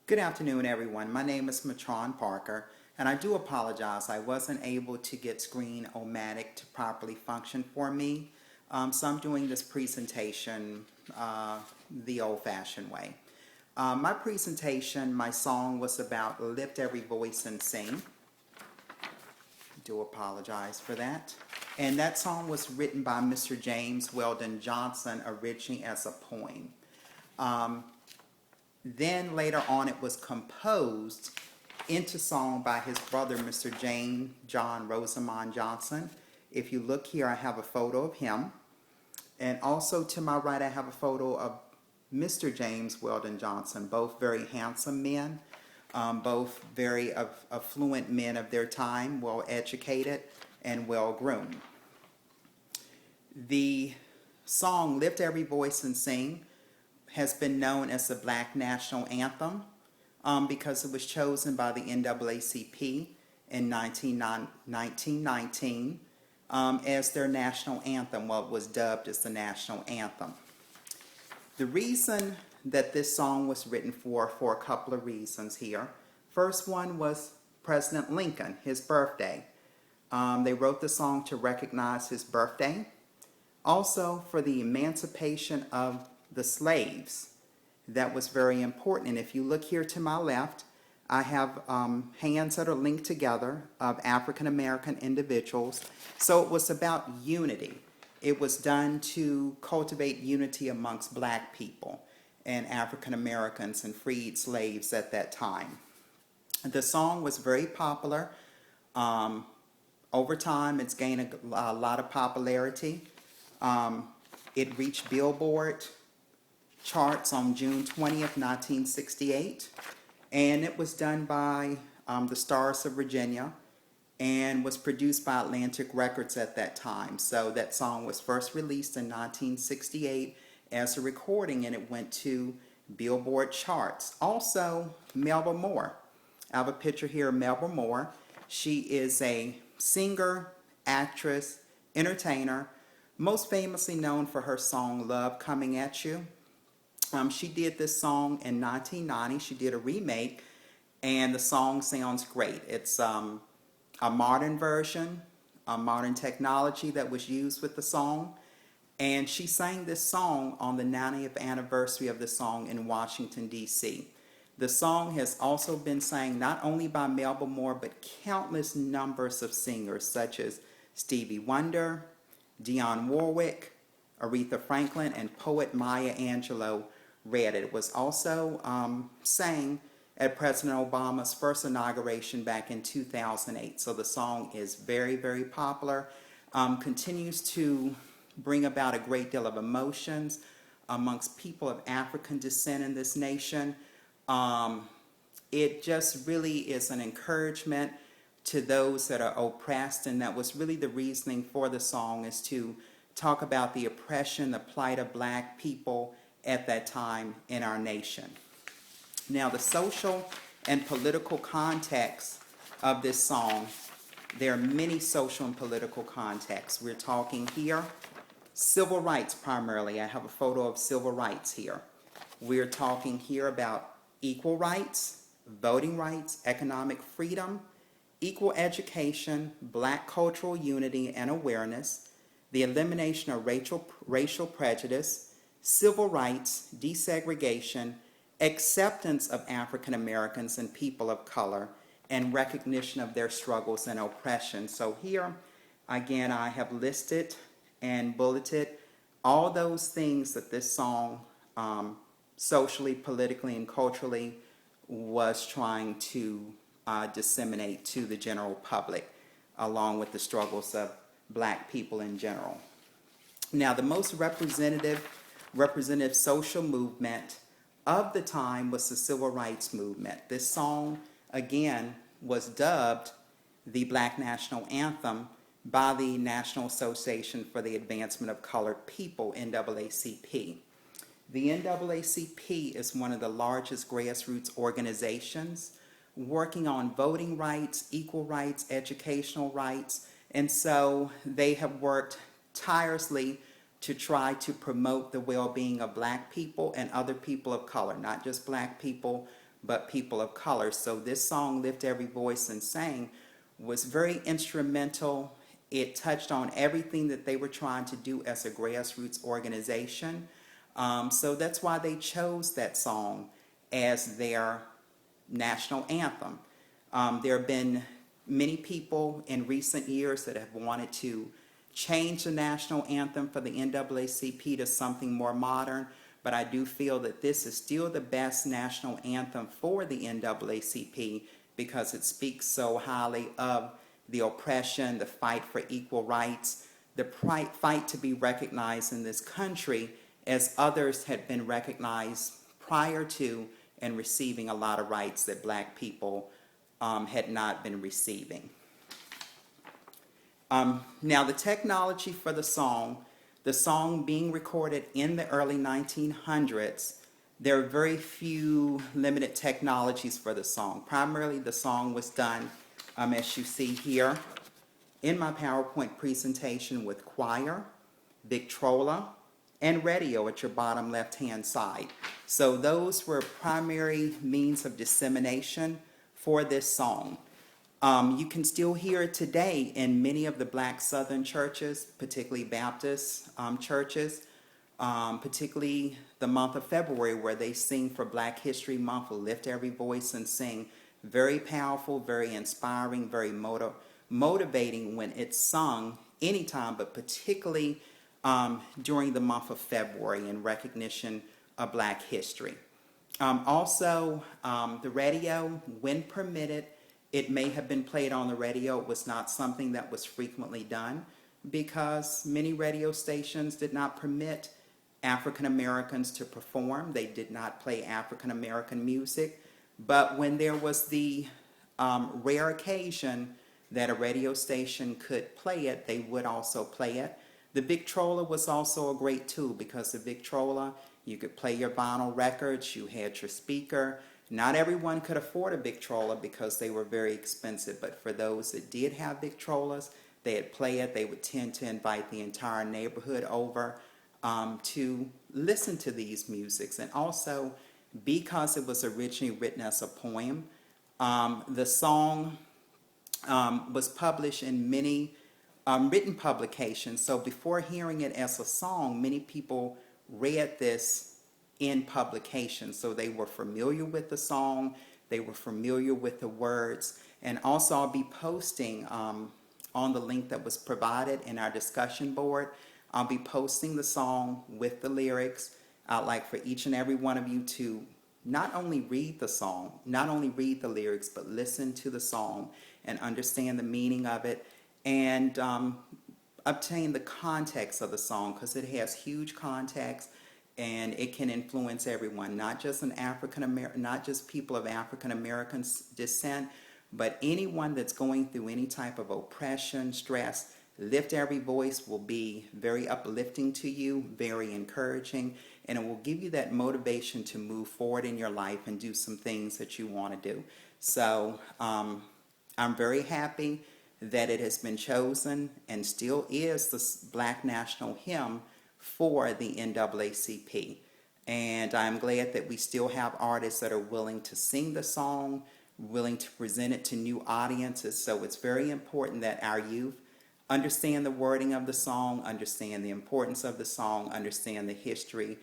Good afternoon, everyone. My name is Matron Parker, and I do apologize. I wasn't able to get Screen-O-Matic to properly function for me, so I'm doing this presentation the old-fashioned way. My presentation, my song was about Lift Every Voice and Sing. Do apologize for that. And that song was written by Mr. James Weldon Johnson originally as a poem. Then later on it was composed into song by his brother, Mr. James John Rosamond Johnson. If you look here, I have a photo of him. And also to my right, I have a photo of Mr. James Weldon Johnson, both very handsome men, both very affluent men of their time, well educated and well groomed. The song Lift Every Voice and Sing has been known as the Black National Anthem because it was chosen by the NAACP in 1919 as their national anthem. Well, it was dubbed as the national anthem. The reason that this song was written for a couple of reasons here. First one was President Lincoln, his birthday. They wrote the song to recognize his birthday. Also for the emancipation of the slaves. That was very important. And if you look here to my left, I have hands that are linked together of African American individuals. So it was about unity. It was done to cultivate unity amongst black people and African Americans and freed slaves at that time. The song was very popular. Over time, it's gained a lot of popularity. It reached Billboard charts on June 20th, 1968, and it was done by the Stars of Virginia and was produced by Atlantic Records at that time. So that song was first released in 1968 as a recording, and it went to Billboard charts. Also, Melba Moore. I have a picture here of Melba Moore. She is a singer, actress, entertainer, most famously known for her song Love Coming at You. She did this song in 1990. She did a remake, and the song sounds great. It's a modern version, a modern technology that was used with the song, and she sang this song on the 90th anniversary of the song in Washington, D.C. The song has also been sang not only by Melba Moore, but countless numbers of singers such as Stevie Wonder, Dionne Warwick, Aretha Franklin, and poet Maya Angelou read it. It was also sang at President Obama's first inauguration back in 2008. So the song is very, very popular, continues to bring about a great deal of emotions amongst people of African descent in this nation. It just really is an encouragement to those that are oppressed, and that was really the reasoning for the song, is to talk about the oppression, the plight of black people at that time in our nation. Now, the social and political context of this song, there are many social and political contexts. We're talking here civil rights primarily. I have a photo of civil rights here. We're talking here about equal rights, voting rights, economic freedom, equal education, black cultural unity and awareness, the elimination of racial prejudice, civil rights, desegregation, acceptance of African Americans and people of color, and recognition of their struggles and oppression. So here, again, I have listed and bulleted all those things that this song socially, politically, and culturally was trying to disseminate to the general public, along with the struggles of black people in general. Now, the most representative social movement of the time was the civil rights movement. This song, again, was dubbed the Black National Anthem by the National Association for the Advancement of Colored People, NAACP. The NAACP is one of the largest grassroots organizations working on voting rights, equal rights, educational rights, and so they have worked tirelessly to try to promote the well-being of black people and other people of color, not just black people, but people of color. So this song, Lift Every Voice and Sing, was very instrumental. It touched on everything that they were trying to do as a grassroots organization. So that's why they chose that song as their national anthem. There have been many people in recent years that have wanted to change the national anthem for the NAACP to something more modern, but I do feel that this is still the best national anthem for the NAACP because it speaks so highly of the oppression, the fight for equal rights, the fight to be recognized in this country as others had been recognized prior to and receiving a lot of rights that black people had not been receiving. Now the technology for the song being recorded in the early 1900s, there are very few limited technologies for the song. Primarily the song was done, as you see here in my PowerPoint presentation, with choir, Victrola, and radio at your bottom left-hand side. So those were primary means of dissemination for this song. You can still hear it today in many of the black Southern churches, particularly Baptist churches, particularly the month of February where they sing for Black History Month, Lift Every Voice and Sing. Very powerful, very inspiring, very motivating when it's sung anytime, but particularly during the month of February in recognition of Black history. Also, the radio, when permitted, it may have been played on the radio. It was not something that was frequently done because many radio stations did not permit African Americans to perform. They did not play African American music. But when there was the rare occasion that a radio station could play it, they would also play it. The Victrola was also a great tool because the Victrola, you could play your vinyl records, you had your speaker. Not everyone could afford a Victrola because they were very expensive, but for those that did have Victrolas, they'd play it. They would tend to invite the entire neighborhood over to listen to these musics. And also, because it was originally written as a poem, the song was published in many written publications. So before hearing it as a song, many people read this in publication. So they were familiar with the song, they were familiar with the words, and also I'll be posting on the link that was provided in our discussion board. I'll be posting the song with the lyrics. I'd like for each and every one of you to not only read the song, not only read the lyrics, but listen to the song and understand the meaning of it and obtain the context of the song because it has huge context and it can influence everyone, not just not just people of African American descent, but anyone that's going through any type of oppression, stress. Lift Every Voice will be very uplifting to you, very encouraging, and it will give you that motivation to move forward in your life and do some things that you want to do. So I'm very happy that it has been chosen and still is the Black National Hymn for the NAACP. And I'm glad that we still have artists that are willing to sing the song, willing to present it to new audiences. So it's very important that our youth understand the wording of the song, understand the importance of the song, understand the history,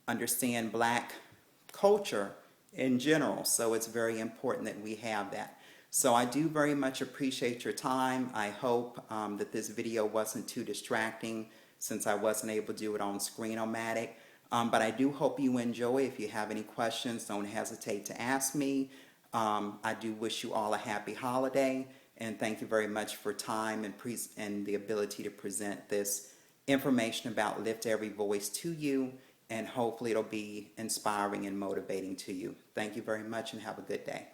understand Black culture in general. So it's very important that we have that. So I do very much appreciate your time. I hope that this video wasn't too distracting since I wasn't able to do it on Screen-O-Matic. But I do hope you enjoy. If you have any questions, don't hesitate to ask me. I do wish you all a happy holiday, and thank you very much for time and the ability to present this information about Lift Every Voice to you, and hopefully it'll be inspiring and motivating to you. Thank you very much and have a good day.